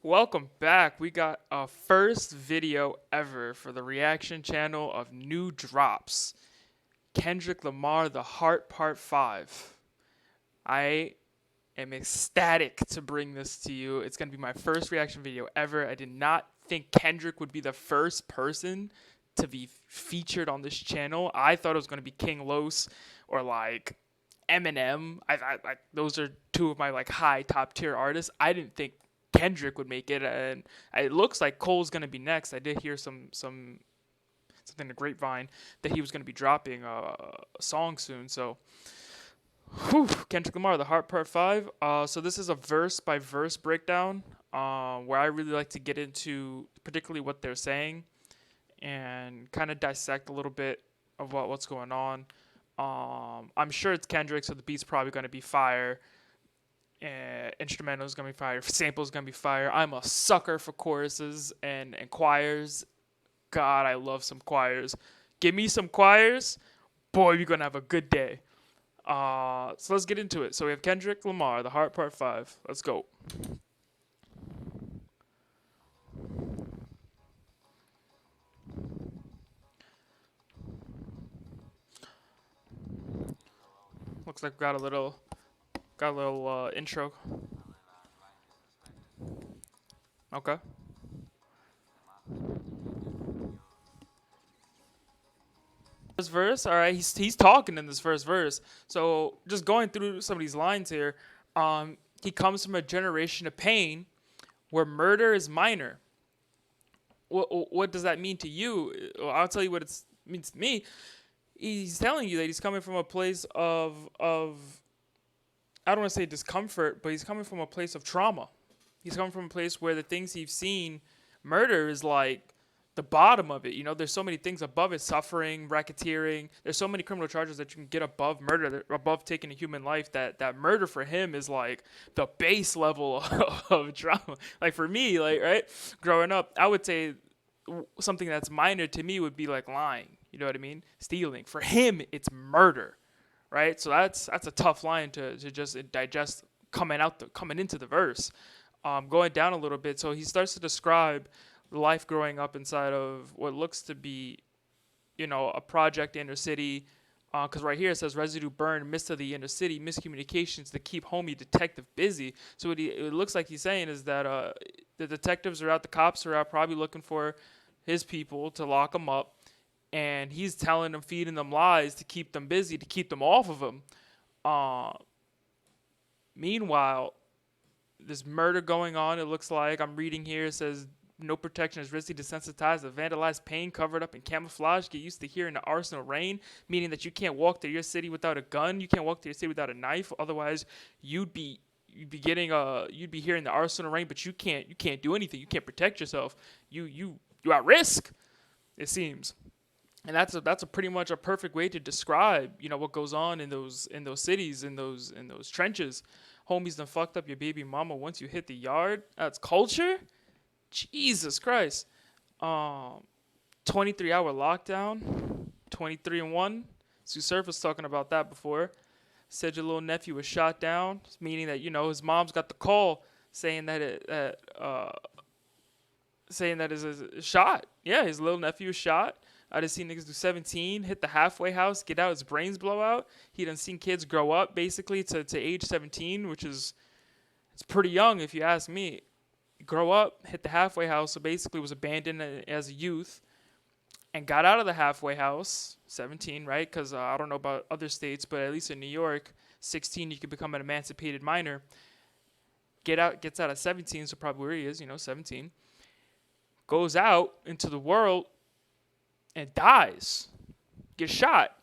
Welcome back. We got a first video ever for the reaction channel of NuDrop's Kendrick Lamar The Heart Part 5. I am ecstatic to bring this to you. It's going to be my first reaction video ever. I did not think Kendrick would be the first person to be featured on this channel. I thought it was going to be King Los or like Eminem. Those are two of my like high top tier artists. I didn't think Kendrick would make it, and it looks like Cole's gonna be next. I did hear something in the grapevine that he was gonna be dropping a song soon. So, Kendrick Lamar, The Heart Part 5. So this is a verse by verse breakdown, where I really like to get into particularly what they're saying and kind of dissect a little bit of what's going on. I'm sure it's Kendrick, so the beat's probably gonna be fire. Instrumental is gonna be fire. Samples gonna be fire. I'm a sucker for choruses and choirs. God, I love some choirs. Give me some choirs, boy, you're gonna have a good day. So let's get into it. So we have Kendrick Lamar, The Heart Part 5. Let's go. Looks like we got a little intro. Okay. First verse, all right. He's talking in this first verse. So just going through some of these lines here, he comes from a generation of pain where murder is minor. What does that mean to you? Well, I'll tell you what it means to me. He's telling you that he's coming from a place of I don't want to say discomfort, but he's coming from a place of trauma. He's coming from a place where the things he's seen, murder is like the bottom of it. You know, there's so many things above it: suffering, racketeering. There's so many criminal charges that you can get above murder, above taking a human life. That murder for him is like the base level of drama. Like for me, like right, growing up, I would say something that's minor to me would be like lying. You know what I mean? Stealing. For him, it's murder, right? So that's a tough line to just digest coming into the verse. Going down a little bit, so he starts to describe life growing up inside of what looks to be, a project inner city. Because right here it says residue burned midst of the inner city, miscommunications to keep homie detective busy. So what it looks like he's saying is that the detectives are out, the cops are out, probably looking for his people to lock them up, and he's telling them, feeding them lies to keep them busy, to keep them off of him. Meanwhile, there's murder going on. It looks like I'm reading here. It says no protection is risky, desensitized, vandalized, pain covered up in camouflage. Get used to hearing the arsenal rain, meaning that you can't walk to your city without a gun. You can't walk to your city without a knife. Otherwise, you'd be hearing the arsenal rain, but you can't do anything. You can't protect yourself. You at risk, it seems. And that's a pretty much a perfect way to describe what goes on in those cities, in those trenches. Homies done fucked up your baby mama once you hit the yard. That's culture. Jesus Christ. 23-hour lockdown. 23-1. Sue Surf was talking about that before. Said your little nephew was shot down, meaning that his mom's got the call saying that is shot. Yeah, his little nephew was shot. I done seen niggas do 17, hit the halfway house, get out, his brains blow out. He done seen kids grow up basically to age 17, which is it's pretty young if you ask me. Grow up, hit the halfway house, so basically was abandoned as a youth, and got out of the halfway house, 17, right? Because I don't know about other states, but at least in New York, 16 you can become an emancipated minor. Gets out at 17, so probably where he is, 17. Goes out into the world and dies, gets shot,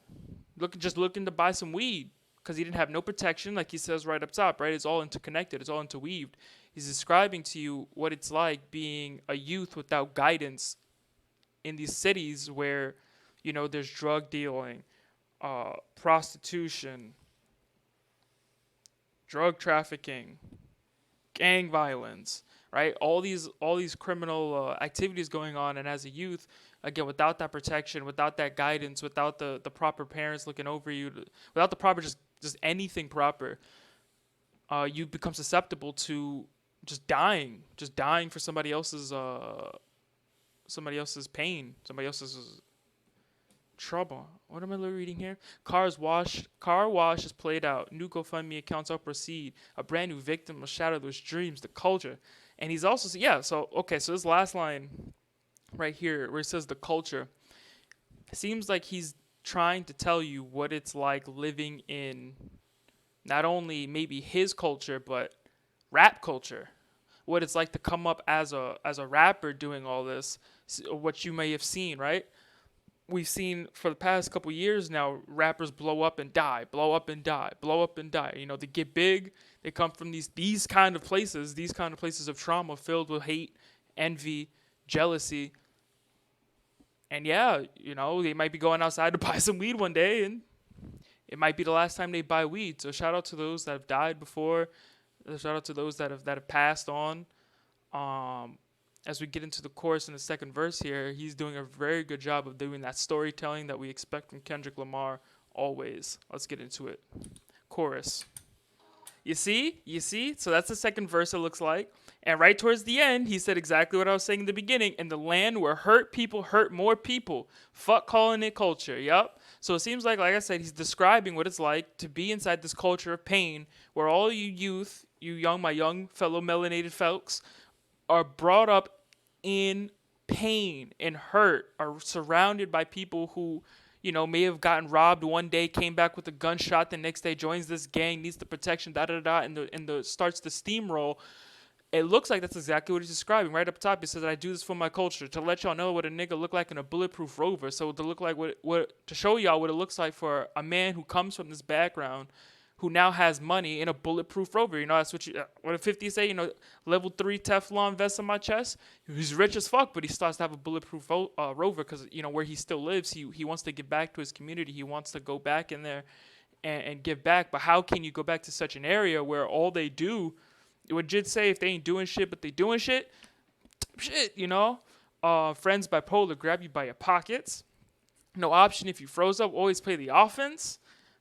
looking to buy some weed because he didn't have no protection, like he says right up top, right? It's all interconnected, it's all interweaved. He's describing to you what it's like being a youth without guidance in these cities where, there's drug dealing, prostitution, drug trafficking, gang violence, right? All these criminal activities going on, and as a youth, again, without that protection, without that guidance, without the proper parents looking over you, without the proper just anything proper, you become susceptible to just dying for somebody else's pain, somebody else's trouble. What am I reading here? Car wash is played out. New GoFundMe accounts will proceed. A brand new victim will shatter those dreams, the culture. And he's also, yeah, so, okay, so this last line right here where it says the culture, it seems like he's trying to tell you what it's like living in not only maybe his culture, but rap culture. What it's like to come up as a rapper doing all this, what you may have seen, right? We've seen for the past couple years now, rappers blow up and die, blow up and die, blow up and die. You know, they get big. They come from these kind of places of trauma filled with hate, envy, jealousy. And yeah, you know, they might be going outside to buy some weed one day, and it might be the last time they buy weed. So shout out to those that have died before. Shout out to those that have passed on. As we get into the chorus in the second verse here, he's doing a very good job of doing that storytelling that we expect from Kendrick Lamar always. Let's get into it. Chorus. You see? So that's the second verse, it looks like. And right towards the end, he said exactly what I was saying in the beginning. In the land where hurt people hurt more people. Fuck calling it culture. Yup. So it seems like I said, he's describing what it's like to be inside this culture of pain where all you youth, my young fellow melanated folks, are brought up in pain and hurt, are surrounded by people who, you know, may have gotten robbed one day, came back with a gunshot the next day, joins this gang, needs the protection, and the starts to steamroll. It looks like that's exactly what he's describing. Right up top, he says, I do this for my culture, to let y'all know what a nigga look like in a bulletproof Rover. So to look like to show y'all what it looks like for a man who comes from this background, who now has money in a bulletproof Rover. You know, that's what did 50 say? You know, level 3 Teflon vest on my chest. He's rich as fuck, but he starts to have a bulletproof Rover because, you know, where he still lives, he wants to give back to his community. He wants to go back in there and give back. But how can you go back to such an area where all they do, what Jid say, if they ain't doing shit, but they doing shit, you know? Friends bipolar, grab you by your pockets. No option if you froze up, always play the offense.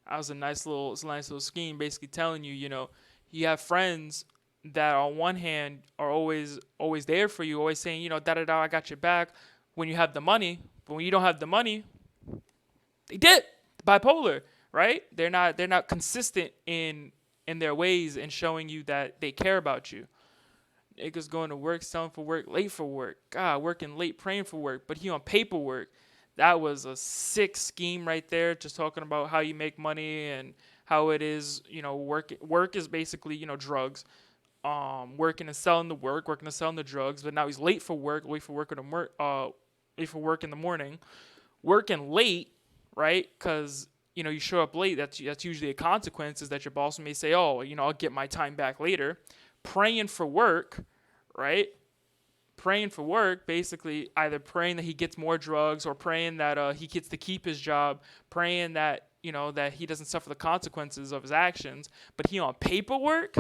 That was a nice little scheme, basically telling you, you know, you have friends that on one hand are always there for you, always saying, you know, I got your back when you have the money, but when you don't have the money, they dip. Bipolar, right? They're not consistent in their ways and showing you that they care about you. Niggas going to work, selling for work, late for work. God, working late, praying for work, but he on paperwork. That was a sick scheme right there, just talking about how you make money and how it is, you know, work is basically, you know, drugs. Working and selling the work, working and selling the drugs, but now he's late for work in the morning, working late, right? Because, you know, you show up late, that's usually a consequence, is that your boss may say, oh, you know, I'll get my time back later. Praying for work, right? Praying for work, basically either praying that he gets more drugs or praying that he gets to keep his job, praying that, you know, that he doesn't suffer the consequences of his actions. But he on paperwork,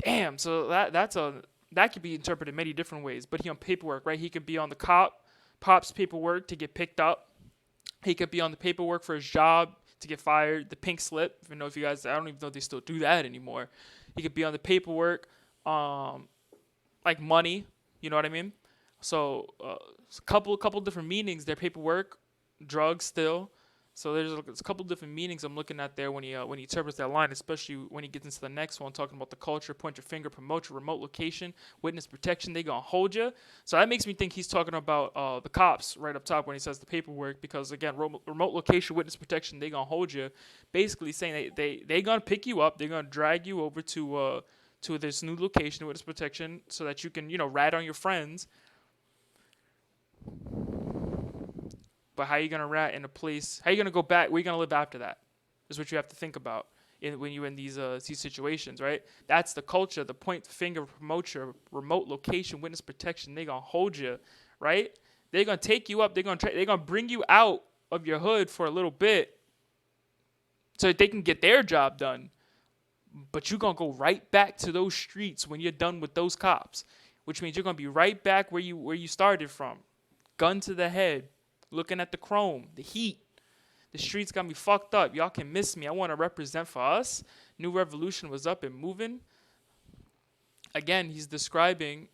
damn. So that could be interpreted many different ways. But he on paperwork, right? He could be on the pop's paperwork to get picked up. He could be on the paperwork for his job to get fired, the pink slip. I don't even know if they still do that anymore. He could be on the paperwork, like money. You know what I mean? So a couple different meanings. Their paperwork, drugs still. So there's a couple different meanings I'm looking at there when he interprets that line, especially when he gets into the next one, talking about the culture, point your finger, promote your remote location, witness protection, they gonna hold you. So that makes me think he's talking about the cops right up top when he says the paperwork, because again, remote location, witness protection, they gonna hold you. Basically saying they gonna pick you up, they're gonna drag you over to this new location, witness protection, so that you can, you know, rat on your friends. But how are you going to rat in a place? How are you going to go back? Where are you going to live after that? Is what you have to think about when you're in these situations, right? That's the culture, the point finger, promote your remote location, witness protection. They're going to hold you, right? They're going to take you up. They're going to bring you out of your hood for a little bit so that they can get their job done. But you're going to go right back to those streets when you're done with those cops, which means you're going to be right back where you started from. Gun to the head. Looking at the chrome, the heat. The streets got me fucked up. Y'all can miss me. I want to represent for us. New Revolution was up and moving. Again, he's describing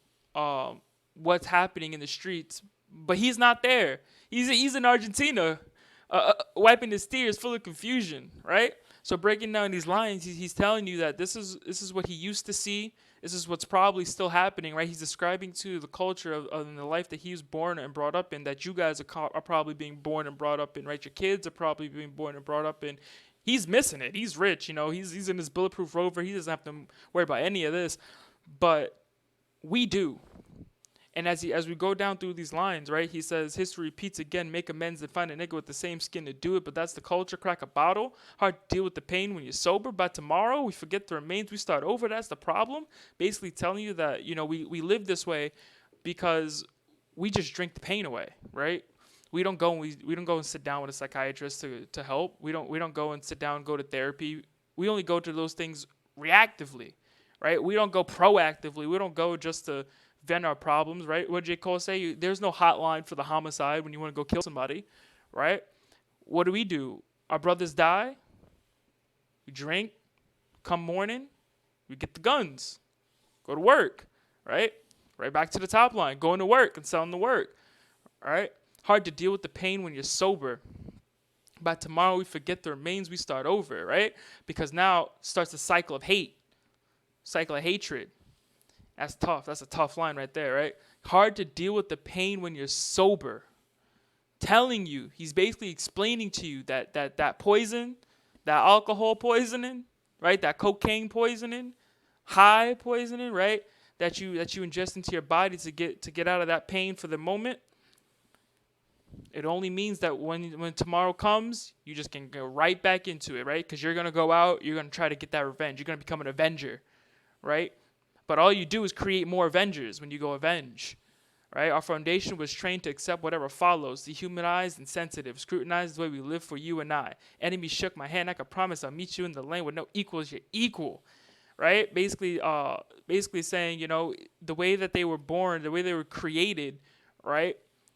what's happening in the streets, but he's not there. He's in Argentina, wiping his tears, full of confusion, right? So breaking down these lines, he's telling you that this is what he used to see. This is what's probably still happening, right? He's describing to the culture of the life that he was born and brought up in, that you guys are probably being born and brought up in, right? Your kids are probably being born and brought up in. He's missing it. He's rich, He's in his bulletproof Rover. He doesn't have to worry about any of this, but we do. And as we go down through these lines, right, he says, history repeats again, make amends and find a nigga with the same skin to do it, but that's the culture, crack a bottle. Hard to deal with the pain when you're sober. By tomorrow, we forget the remains, we start over. That's the problem. Basically telling you that, we live this way because we just drink the pain away, right? We don't go and we don't go and sit down with a psychiatrist to help. We don't go and sit down and go to therapy. We only go to those things reactively, right? We don't go proactively. We don't go just to vent our problems, right? What did J. Cole say? There's no hotline for the homicide when you want to go kill somebody, right? What do? Our brothers die. We drink. Come morning, we get the guns. Go to work, right? Right back to the top line. Going to work and selling the work, all right? Hard to deal with the pain when you're sober. By tomorrow, we forget the remains. We start over, right? Because now starts a cycle of hate, cycle of hatred. That's tough. That's a tough line right there, right? Hard to deal with the pain when you're sober. Telling you, he's basically explaining to you that poison, that alcohol poisoning, right? That cocaine poisoning, high poisoning, right? That you ingest into your body to get out of that pain for the moment. It only means that when tomorrow comes, you just can go right back into it, right? Because you're gonna go out, you're gonna try to get that revenge. You're gonna become an avenger, right? But all you do is create more Avengers when you go avenge, right? Our foundation was trained to accept whatever follows, dehumanized and sensitive, scrutinized the way we live for you and I. Enemy shook my hand. I could promise I'll meet you in the lane with no equals. You're equal, right? Basically saying, the way that they were born, the way they were created, right?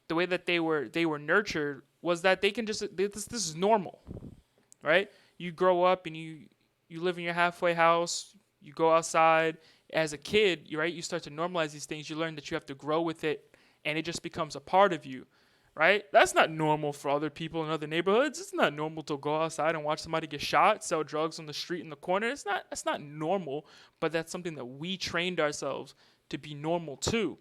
The way that they were nurtured was that they can just this is normal, right? You grow up and you live in your halfway house. You go outside. As a kid, right, you start to normalize these things. You learn that you have to grow with it, and it just becomes a part of you, right? That's not normal for other people in other neighborhoods. It's not normal to go outside and watch somebody get shot, sell drugs on the street in the corner. That's not normal, but that's something that we trained ourselves to be normal too,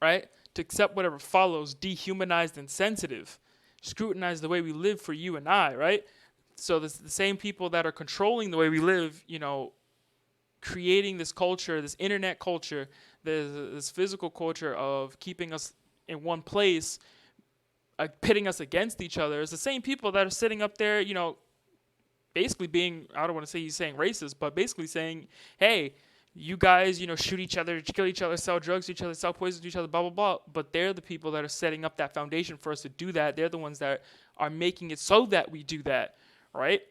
right? To accept whatever follows, dehumanized and sensitive, scrutinize the way we live for you and I, right? So the same people that are controlling the way we live, creating this culture, this internet culture, this physical culture of keeping us in one place, pitting us against each other, is the same people that are sitting up there, basically being, I don't want to say he's saying racist, but basically saying, hey, you guys, shoot each other, kill each other, sell drugs to each other, sell poison to each other, blah, blah, blah. But they're the people that are setting up that foundation for us to do that. They're the ones that are making it so that we do that, right?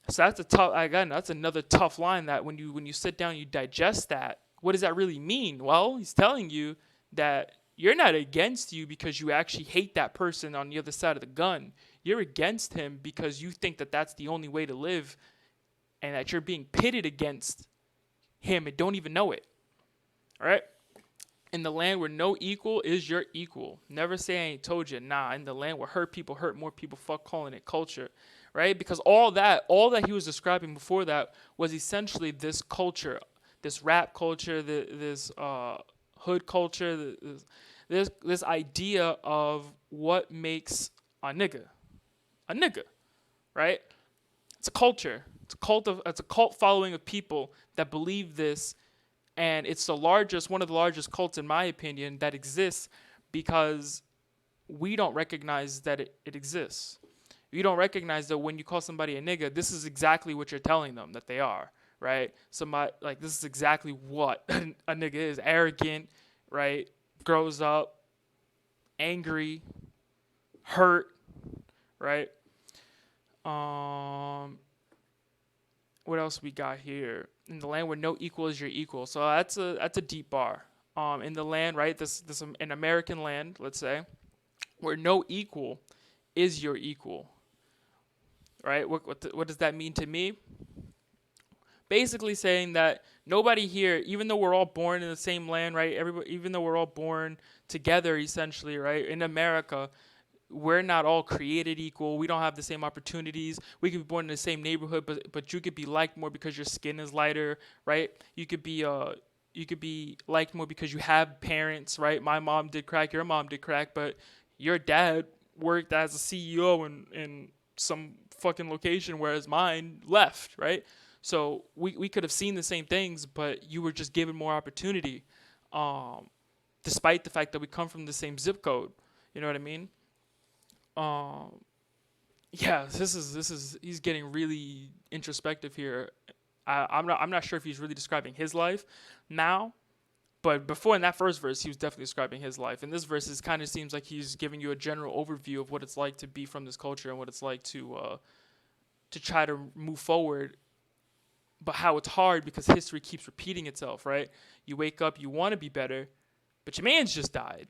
So that's another tough line that when you sit down, you digest that. What does that really mean? Well, he's telling you that you're not against you because you actually hate that person on the other side of the gun. You're against him because you think that that's the only way to live and that you're being pitted against him and don't even know it. All right? In the land where no equal is your equal. Never say I ain't told you. Nah, in the land where hurt people hurt more people, fuck calling it culture. Right? Because all that he was describing before that was essentially this culture, this rap culture, this hood culture, this idea of what makes a nigga, right? It's a culture. It's a cult following of people that believe this, and it's one of the largest cults in my opinion that exists because we don't recognize that it exists. You don't recognize that when you call somebody a nigga, this is exactly what you're telling them that they are, right? This is exactly what a nigga is. Arrogant, right? Grows up, angry, hurt, right? What else we got here? In the land where no equal is your equal. So that's a deep bar. In the land, right? This an American land, let's say, where no equal is your equal. Right? What does that mean to me? basically saying that nobody here, even though we're all born in the same land, right? Everybody, even though we're all born together, essentially, right, in America, we're not all created equal. We don't have the same opportunities. We could be born in the same neighborhood, but you could be liked more because your skin is lighter, right? You could be liked more because you have parents, right? My mom did crack, your mom did crack, but your dad worked as a CEO in some fucking location, whereas mine left, right? So we could have seen the same things, but you were just given more opportunity, um, despite the fact that we come from the same zip code. You know what I mean? Um, yeah, this is he's getting really introspective here. I'm not sure if he's really describing his life now, but before in that first verse, he was definitely describing his life. In this verse, it kind of seems like he's giving you a general overview of what it's like to be from this culture and what it's like to try to move forward, but how it's hard because history keeps repeating itself. Right? You wake up, you want to be better, but your man's just died.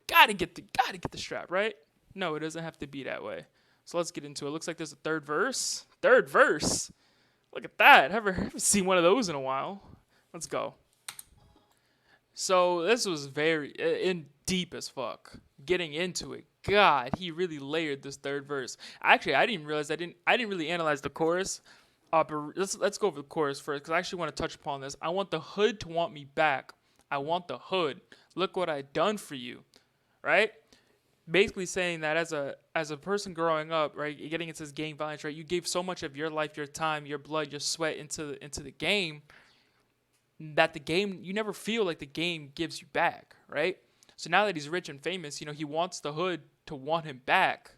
Gotta get the strap, right? No, it doesn't have to be that way. So let's get into it. Looks like there's a third verse. Third verse. Look at that. Haven't seen one of those in a while. Let's go. So this was very in deep as fuck. Getting into it. God, he really layered this third verse. Actually, I didn't realize I didn't really analyze the chorus. But let's go over the chorus first because I actually want to touch upon this. I want the hood to want me back. I want the hood. Look what I done for you. Right? Basically saying that as a person growing up, right, getting into this gang violence, right, you gave so much of your life, your time, your blood, your sweat into the game that the game, you never feel like the game gives you back, right? So now that he's rich and famous, he wants the hood to want him back,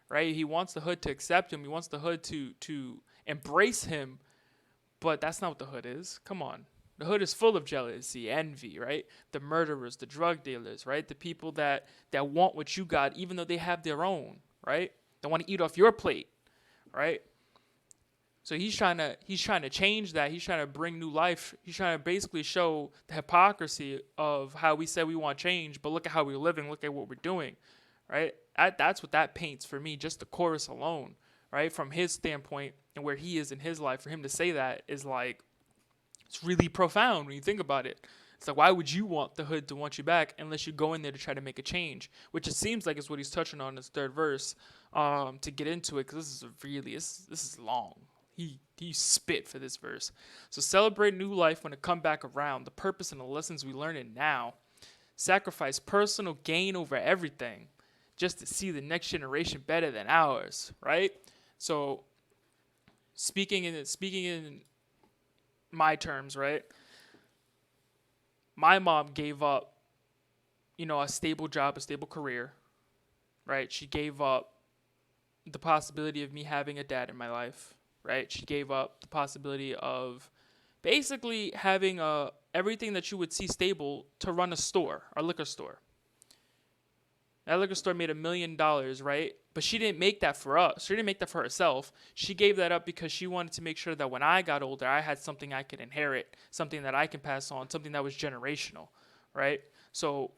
right? He wants the hood to accept him. He wants the hood to embrace him, but that's not what the hood is. Come on. The hood is full of jealousy, envy, right? The murderers, the drug dealers, right? The people that want what you got, even though they have their own, right? They want to eat off your plate, right? So he's trying to change that. He's trying to bring new life. He's trying to basically show the hypocrisy of how we said we want change, but look at how we're living. Look at what we're doing, right? That's what that paints for me. Just the chorus alone, right? From his standpoint and where he is in his life, for him to say that is like, it's really profound when you think about it. It's like, why would you want the hood to want you back unless you go in there to try to make a change? Which it seems like is what he's touching on in his third verse, to get into it, because this is long. He spit for this verse. So celebrate new life when it come back around. The purpose and the lessons we learn it now. Sacrifice personal gain over everything, just to see the next generation better than ours. Right? So speaking in my terms, right? My mom gave up, a stable job, a stable career, right? She gave up the possibility of me having a dad in my life, right? She gave up the possibility of basically having everything that you would see stable to run a store, a liquor store. That liquor store made $1 million, right? But she didn't make that for us. She didn't make that for herself. She gave that up because she wanted to make sure that when I got older, I had something I could inherit, something that I can pass on, something that was generational, right? So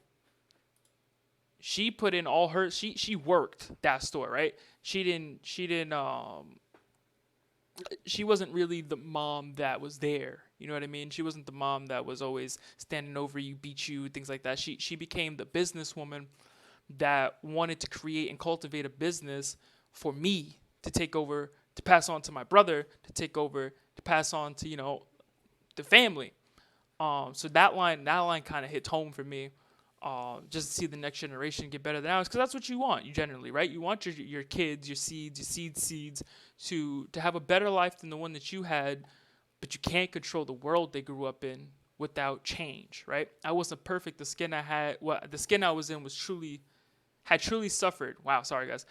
she put in all her, she worked that store, right? She wasn't really the mom that was there. You know what I mean? She wasn't the mom that was always standing over you, beat you, things like that. She became the businesswoman that wanted to create and cultivate a business for me to take over, to pass on to my brother, to take over, to pass on to, the family. So that line kind of hits home for me. Just to see the next generation get better than ours, because that's what you want. You generally, right? You want your kids, your seeds, to have a better life than the one that you had, but you can't control the world they grew up in without change, right? I wasn't perfect. The skin I was in had truly suffered. Wow, sorry guys.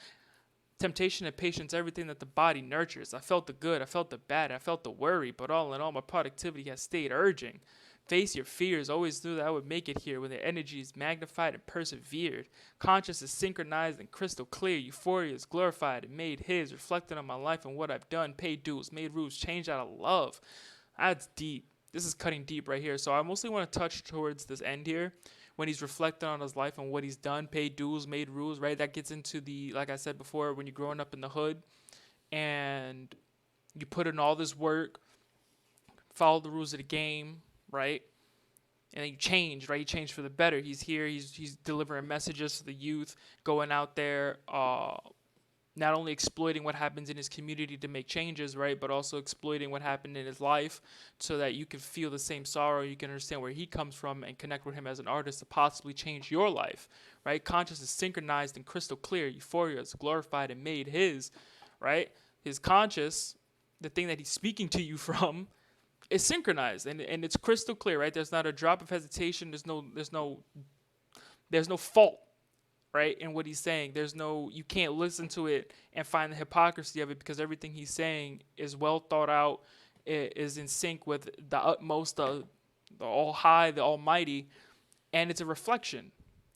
Temptation and patience, everything that the body nurtures. I felt the good, I felt the bad, I felt the worry, but all in all, my productivity has stayed urging. Face your fears, always knew that I would make it here when the energy is magnified and persevered. Conscious is synchronized and crystal clear. Euphoria is glorified and made his, reflecting on my life and what I've done, paid dues, made rules, changed out of love. That's deep. This is cutting deep right here. So I mostly want to touch towards this end here, when he's reflecting on his life and what he's done, paid dues, made rules, right? That gets into like I said before, when you're growing up in the hood and you put in all this work, follow the rules of the game, right? And then you change, right? You change for the better. He's here. He's delivering messages to the youth, going out there, not only exploiting what happens in his community to make changes, right, but also exploiting what happened in his life so that you can feel the same sorrow, you can understand where he comes from and connect with him as an artist to possibly change your life, right? Consciousness is synchronized and crystal clear. Euphoria is glorified and made his, right? His conscious, the thing that he's speaking to you from, is synchronized and it's crystal clear, right? There's not a drop of hesitation. There's no fault, right, in what he's saying. You can't listen to it and find the hypocrisy of it because everything he's saying is well thought out, is in sync with the utmost, the all high, the almighty, and it's a reflection.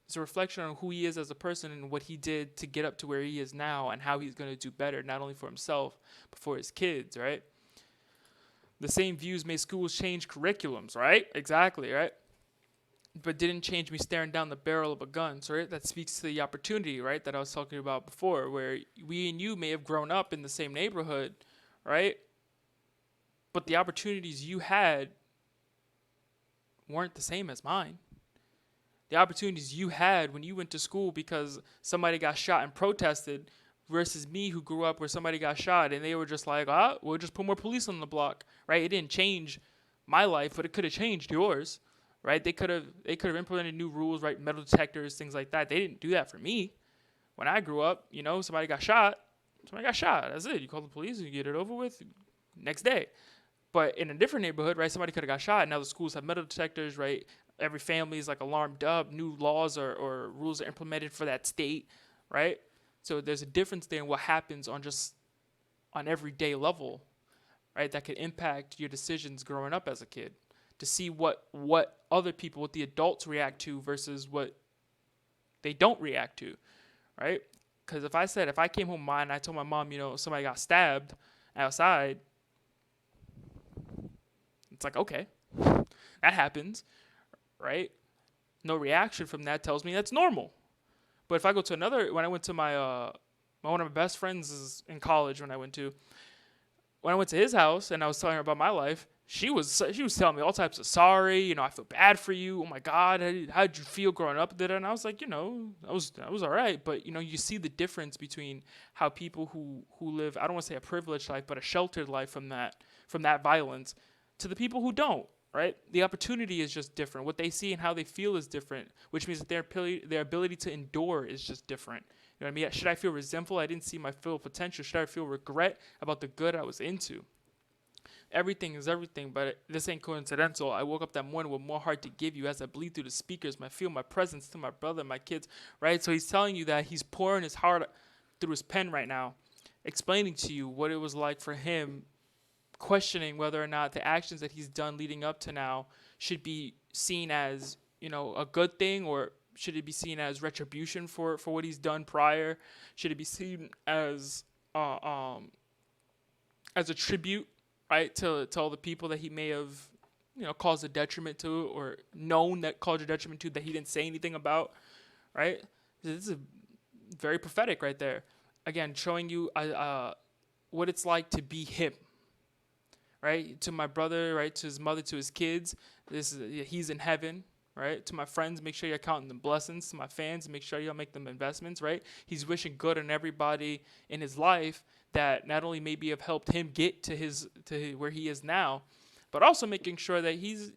It's a reflection on who he is as a person and what he did to get up to where he is now and how he's going to do better, not only for himself, but for his kids, right? The same views made schools change curriculums, right? Exactly, right? But didn't change me staring down the barrel of a gun. So right? That speaks to the opportunity, right, that I was talking about before, where we and you may have grown up in the same neighborhood, right? But the opportunities you had weren't the same as mine. The opportunities you had when you went to school because somebody got shot and protested versus me who grew up where somebody got shot and they were just like, we'll just put more police on the block, right? It didn't change my life, but it could have changed yours. Right? They could have implemented new rules, right? Metal detectors, things like that. They didn't do that for me. When I grew up, somebody got shot. That's it. You call the police, you get it over with next day. But in a different neighborhood, right, somebody could have got shot. Now the schools have metal detectors, right? Every family is like alarmed up. New laws or rules are implemented for that state, right? So there's a difference there in what happens on everyday level, right? That could impact your decisions growing up as a kid. To see what other people, what the adults react to versus what they don't react to, right? Because if I came home and I told my mom, somebody got stabbed outside, it's like, okay, that happens, right? No reaction from that tells me that's normal. But if I go to when I went to one of my best friends is in college when I went to his house and I was telling her about my life, she was telling me all types of sorry, I feel bad for you. Oh my God, how did you feel growing up? And I was like, I was all right. But you see the difference between how people who live, I don't want to say a privileged life, but a sheltered life from that violence, to the people who don't. Right? The opportunity is just different. What they see and how they feel is different, which means that their ability to endure is just different. You know what I mean? Should I feel resentful? I didn't see my full potential. Should I feel regret about the good I was into? Everything is everything, but this ain't coincidental. I woke up that morning with more heart to give you as I bleed through the speakers. I feel my presence to my brother, my kids, right? So he's telling you that he's pouring his heart through his pen right now, explaining to you what it was like for him, questioning whether or not the actions that he's done leading up to now should be seen as, a good thing, or should it be seen as retribution for what he's done prior? Should it be seen as a tribute, right, to all the people that he may have, caused a detriment to, or known that caused a detriment to that he didn't say anything about, right? This is very prophetic right there. Again, showing you what it's like to be him, right? To my brother, right, to his mother, to his kids, he's in heaven, right? To my friends, make sure you're counting the blessings. To my fans, make sure you'll make them investments, right? He's wishing good on everybody in his life that not only maybe have helped him get to where he is now, but also making sure that he's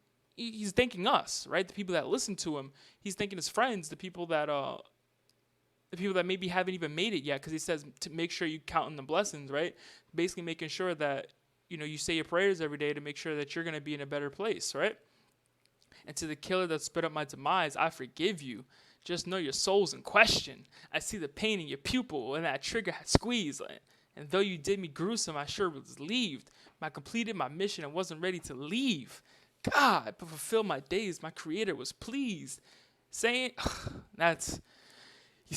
thanking us, right? The people that listen to him. He's thanking his friends, the people that maybe haven't even made it yet, because he says to make sure you count in the blessings, right? Basically making sure that you say your prayers every day to make sure that you're going to be in a better place, right? And to the killer that spit up my demise, I forgive you. Just know your soul's in question. I see the pain in your pupil and that trigger had squeezed. And though you did me gruesome, I sure was relieved. I completed my mission and wasn't ready to leave. God, but fulfilled my days, my creator was pleased. He's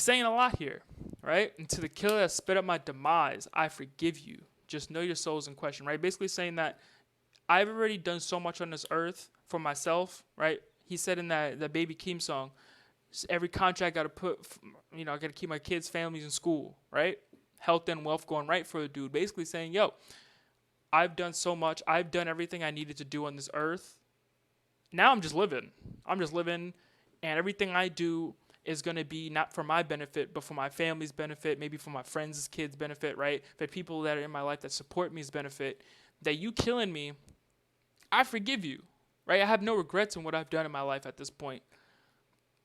saying a lot here, right? And to the killer that spit up my demise, I forgive you. Just know your soul's in question, right? Basically saying that I've already done so much on this earth for myself, right? He said in that Baby Keem song, every contract got to put, I got to keep my kids' families in school, right? Health and wealth going right for the dude. Basically saying, I've done so much. I've done everything I needed to do on this earth. Now I'm just living. I'm just living, and everything I do is going to be not for my benefit, but for my family's benefit, maybe for my friends' kids' benefit, right? For people that are in my life that support me's benefit. That you killing me, I forgive you, right? I have no regrets in what I've done in my life at this point,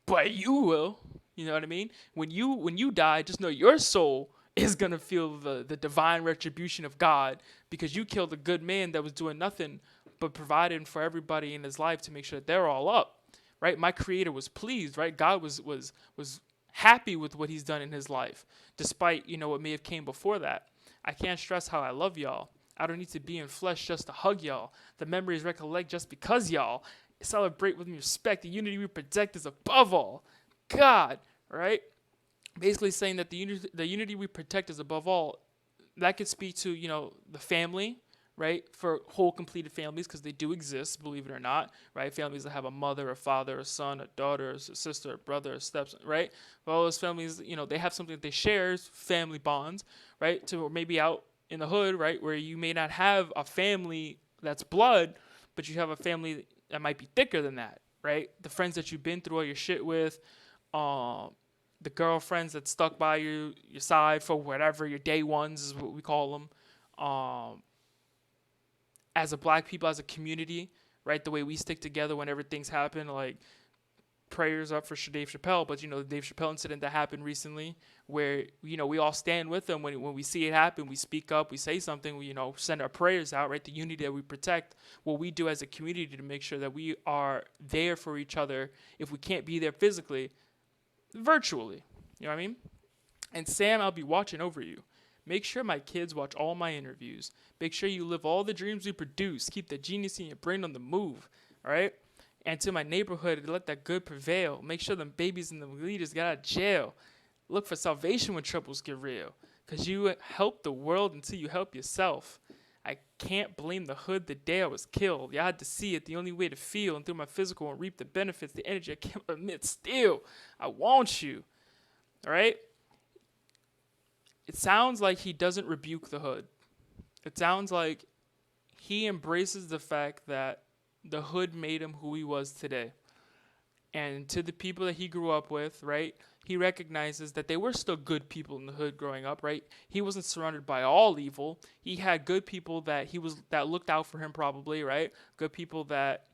but you will. You know what I mean? When you die, just know your soul is gonna feel the divine retribution of God because you killed a good man that was doing nothing but providing for everybody in his life to make sure that they're all up, right? My Creator was pleased, right? God was happy with what He's done in His life, despite what may have came before that. I can't stress how I love y'all. I don't need to be in flesh just to hug y'all. The memories recollect just because y'all. Celebrate with me, respect. The unity we protect is above all. God, right? Basically saying that the unity we protect is above all. That could speak to, the family, right? For whole completed families, because they do exist, believe it or not, right? Families that have a mother, a father, a son, a daughter, a sister, a brother, a stepson, right? Well, those families, they have something that they share, family bonds, right? To maybe out in the hood, right? Where you may not have a family that's blood, but you have a family that might be thicker than that, right? The friends that you've been through all your shit with, the girlfriends that stuck by your side for whatever, your day ones is what we call them. As a black people, as a community, right? The way we stick together whenever things happen, like prayers up for Dave Chappelle, but the Dave Chappelle incident that happened recently, where we all stand with them when we see it happen, we speak up, we say something, we send our prayers out, right? The unity that we protect, what we do as a community to make sure that we are there for each other if we can't be there physically, virtually. You know what I mean? And Sam, I'll be watching over you. Make sure my kids watch all my interviews. Make sure you live all the dreams we produce. Keep the genius in your brain on the move. All right? And to my neighborhood, let that good prevail. Make sure them babies and the leaders get out of jail. Look for salvation when troubles get real. Because you help the world until you help yourself. I can't blame the hood the day I was killed. Y'all had to see it, the only way to feel, and through my physical and reap the benefits, the energy I can't admit still. I want you. All right? It sounds like he doesn't rebuke the hood. It sounds like he embraces the fact that the hood made him who he was today. And to the people that he grew up with, right, he recognizes that they were still good people in the hood growing up, right? He wasn't surrounded by all evil. He had good people that looked out for him probably, right? Good people that,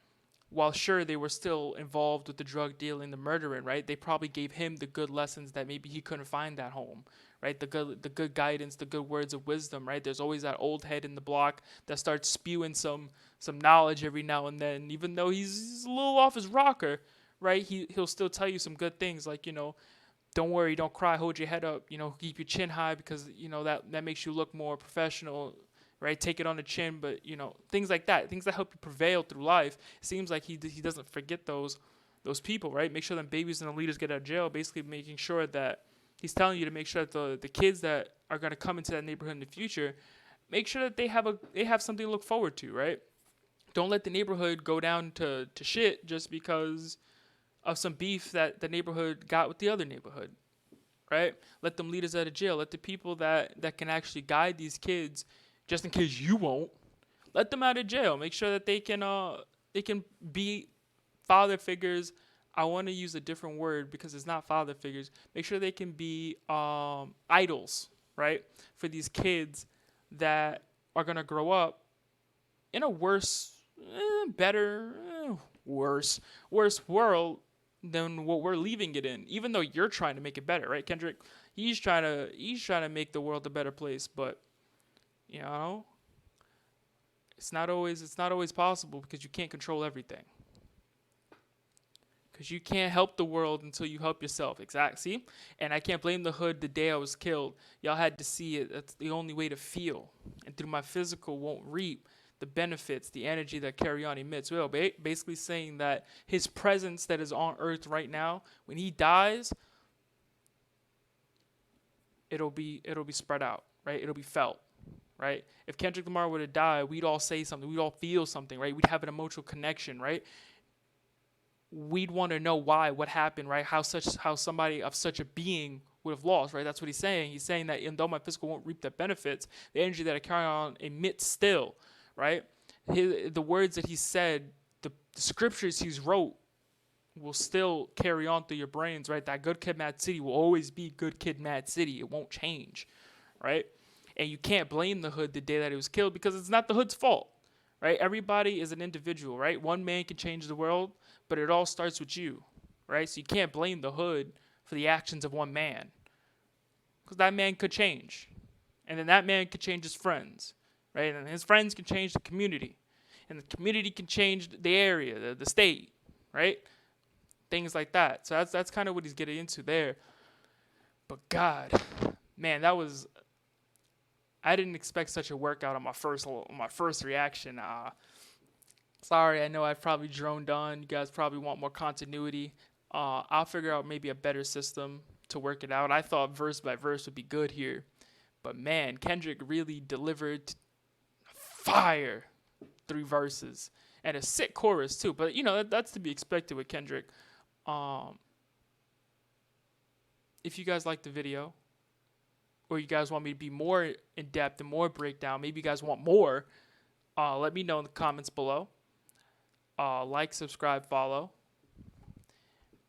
while sure they were still involved with the drug dealing, the murdering, right? They probably gave him the good lessons that maybe he couldn't find at home, right? The good guidance, the good words of wisdom, right? There's always that old head in the block that starts spewing some knowledge every now and then, even though he's a little off his rocker, right? He'll still tell you some good things like, don't worry, don't cry, hold your head up, keep your chin high because, that makes you look more professional, right? Take it on the chin, but, things like that, things that help you prevail through life. It seems like he doesn't forget those people, right? Make sure that babies and the leaders get out of jail, basically making sure that he's telling you to make sure that the kids that are going to come into that neighborhood in the future, make sure that they have something to look forward to, right? Don't let the neighborhood go down to shit just because of some beef that the neighborhood got with the other neighborhood, right? Let them leaders out of jail. Let the people that can actually guide these kids, just in case you won't, let them out of jail. Make sure that they can be father figures. I want to use a different word because it's not father figures. Make sure they can be idols, right? For these kids that are going to grow up in a worse world than what we're leaving it in, even though you're trying to make it better, right, Kendrick? He's trying to make the world a better place, but it's not always possible because you can't control everything. Because you can't help the world until you help yourself. Exactly. See? And I can't blame the hood the day I was killed. Y'all had to see it. That's the only way to feel. And through my physical won't reap the benefits, the energy that carry on emits. Well, basically saying that his presence that is on earth right now, when he dies, it'll be spread out, right? It'll be felt, right? If Kendrick Lamar would have died, we'd all say something. We'd all feel something, right? We'd have an emotional connection, right? We'd want to know why, what happened, right? How somebody of such a being would have lost, right? That's what he's saying. He's saying that even though my physical won't reap the benefits, the energy that I carry on emits still, right? The words that he said, the scriptures he's wrote will still carry on through your brains, right? That good kid, mad city will always be good kid, mad city. It won't change, right? And you can't blame the hood the day that it was killed because it's not the hood's fault, right? Everybody is an individual, right? One man can change the world, but it all starts with you, right? So you can't blame the hood for the actions of one man because that man could change. And then that man could change his friends, right? And his friends can change the community. And the community can change the area, the state, right? Things like that. So that's kind of what he's getting into there. But God, man, I didn't expect such a workout on my first reaction. Sorry, I know I've probably droned on. You guys probably want more continuity. I'll figure out maybe a better system to work it out. I thought verse by verse would be good here. But man, Kendrick really delivered fire 3 verses and a sick chorus too. But that's to be expected with Kendrick. If you guys like the video, or you guys want me to be more in depth and more breakdown, maybe you guys want more, let me know in the comments below. Like, subscribe, follow.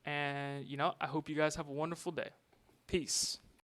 And I hope you guys have a wonderful day. Peace.